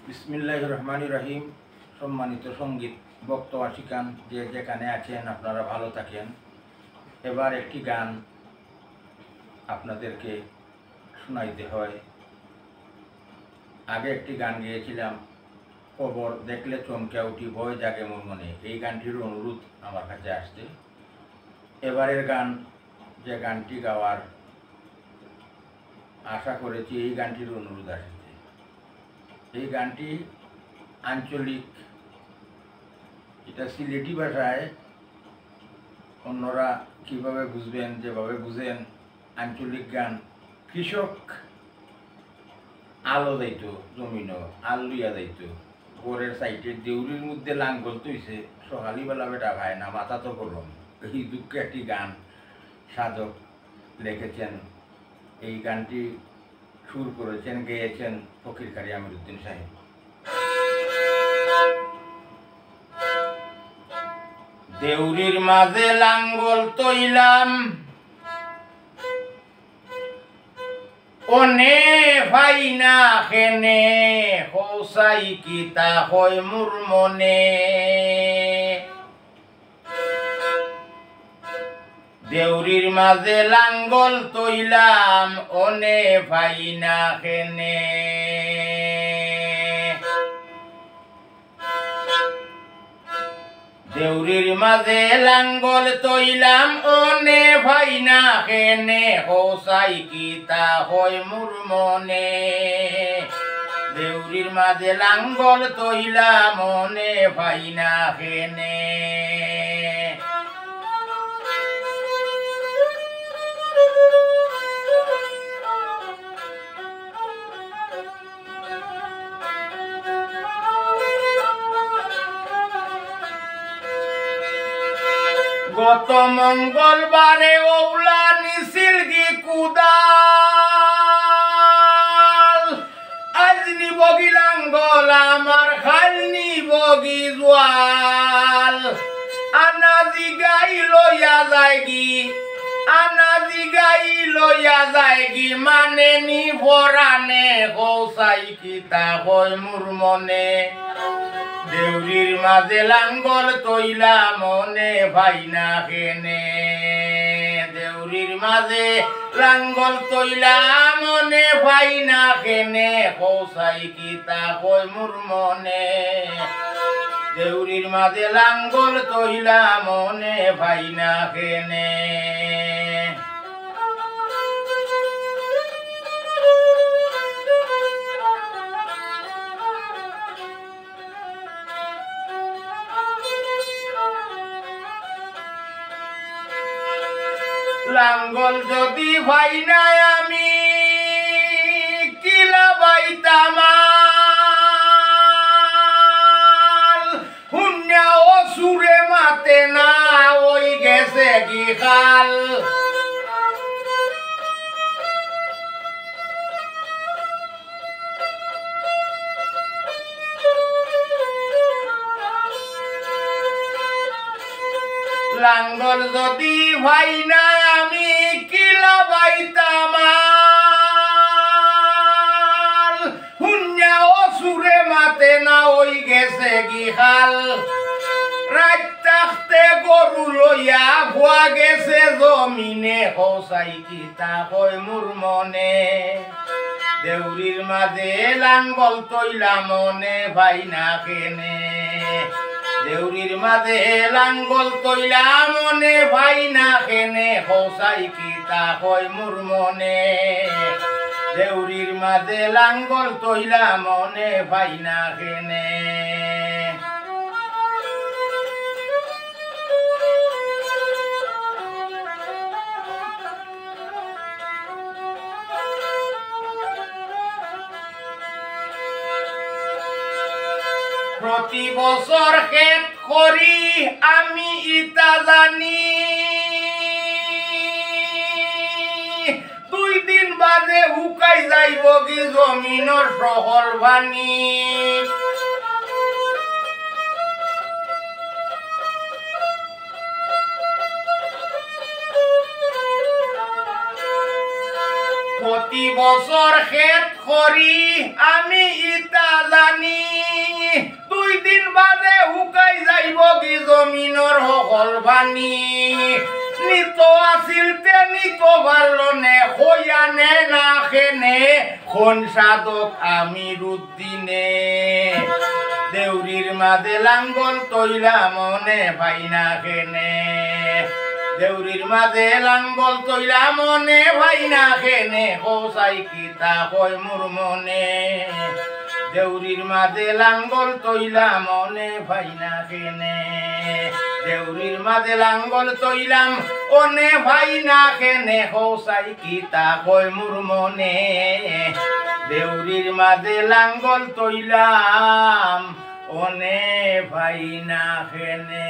বিসমিল্লাহির রহমানির রহিম। সম্মানিত সঙ্গীত ভক্ত আশিকান যে যেখানে আছেন আপনারা ভালো থাকেন। এবার একটি গান আপনাদেরকে শোনাইতে হয়। আগে একটি গান গেয়েছিলাম, কবর দেখলে চমকে উঠি ভয় জাগে মোর মনে। এই গানটির অনুরোধ আমার কাছে আসছে। এবারের গান যে গানটি গাওয়ার আশা করেছি, এই গানটির অনুরোধ আসছে। এই গানটি আঞ্চলিক, এটা সিলেটি ভাষায়। অন্যরা কিভাবে বুঝবেন, যেভাবে বুঝেন আঞ্চলিক গান। কৃষক আলো যাইত, জমিন আল লইয়া যাইত, ঘরের সাইডে দেউরির মধ্যে লাঙ্গল তৈছে, সকালবেলা বেটা ভাই না, মাথা তো গরম। এই দুঃখে একটি গান সাধক লিখেছেন। এই গানটি সুর করেছেন, গেয়েছেন ফকির কারি আমিরউদ্দিন সাহেব। দেউরির মাঝে লাঙ্গল তৈলাম, ওনে ভাই না খেনে হৌসাই কিতা হয় মোর মনে। দেউরির মাঝে লাঙ্গল তৈলাম, ওনে ভাই না খেনে। দেউরির মাঝে লাঙ্গল তৈলাম, ওনে ভাই না খেনে হৌসাই কিতা হয় মোর মনে। দেউরির মাঝে লাঙ্গল তৈলাম, ওনে ভাই না খেনে। গত মঙ্গলবারে ওলা নিছিল কি কুদাল, আজ নিবগি লাঙ্গল আমার খাল নিবগি জোয়াল। আনাজি গাই লইয়া যায়গি, আনাজি গাই লইয়া যায়গি, মানে নি ভরানে হৌসাই কিতা হয় মোর মনে। দেউরির মাঝে লাঙ্গল তৈলাম, মনে ভাই না খেনে। দেউরির মাঝে লাঙ্গল তৈলাম, মনে ভাই না খেনে হৌসাই কিতা হয় মোর মনে। দেউরির মাঝে লাঙ্গল তৈলাম, মনে ভাই না খেনে। লাঙ্গল যদি ভাই নাই আমি কিলা বাইতাম, শুনিয়া ও সুরে মাতে না ওই গেছে কি খাল। লাঙ্গল যদি ভাই নাই আমি কিলা বাইতাম, শুনিয়া ও সুরে মাতে না ওই গেছে কি খাল। রাত থাকতে গরু লইয়া ভুয়া গেছে জমিনে, হৌসাই কিতা হয় মোর মনে। দেউরির মাঝে লাঙ্গল তৈলাম, মনে ভাই না খেনে। দেউরির মাঝে লাঙ্গল তৈলাম, মনে ভাই না খেনে হৌসাই কিতা হয় মোর মনে। দেউরির মাঝে লাঙ্গল তৈলাম, মনে ভাই না খেনে। প্রতি বছর খেত করি আমি ইতা জানি, 2 দিন বাদে শুকাই যাইব কি জমিনের সকল পানি। প্রতি বছর খেত করি আমি ইতা জানি, বানি নিত আছিল তে নিত বারলনে হইয়ানে না খেনে কোন সাধক আমির উদ্দিনে দেউরির মাঝে লাঙ্গল তৈলা মনে ভাই না খেনে দেউরির মাঝে লাঙ্গল তৈলা মনে ভাই না খেনে হোসাই কিতা কয় মোর মনে দেউরির মাঝে লাঙ্গল তৈলা মনে ভাই না খেনে দেউরির মাঝে লাঙ্গল তৈলাম ওনে ভাই না খেনে হোসাই কিতা কয় মোর মনে দেউরির মাঝে লাঙ্গল তৈলাম ওনে ভাই না খেনে